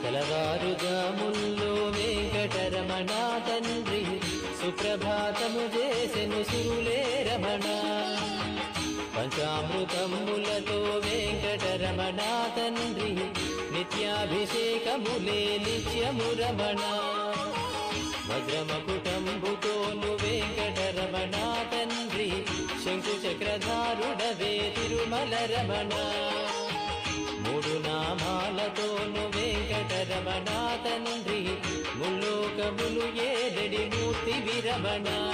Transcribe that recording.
తెలవారుజాముల్లో వెంకటరమణ తండ్రి సుప్రభాతము చేసెను సురులే రమణ. పంచామృతములతో వెంకటరమణ తండ్రి నిత్యాభిషేకములే నిత్యము రమణ. వజ్రమకుటంబుతోను వెంకటరమణ తండ్రి శంకు చక్రధారుడవే తిరుమల రమణ. మూడు నామాలతోను వెంకటరమణ తండ్రి ముల్లోకములు ఏదడి మూర్తి విరమణ.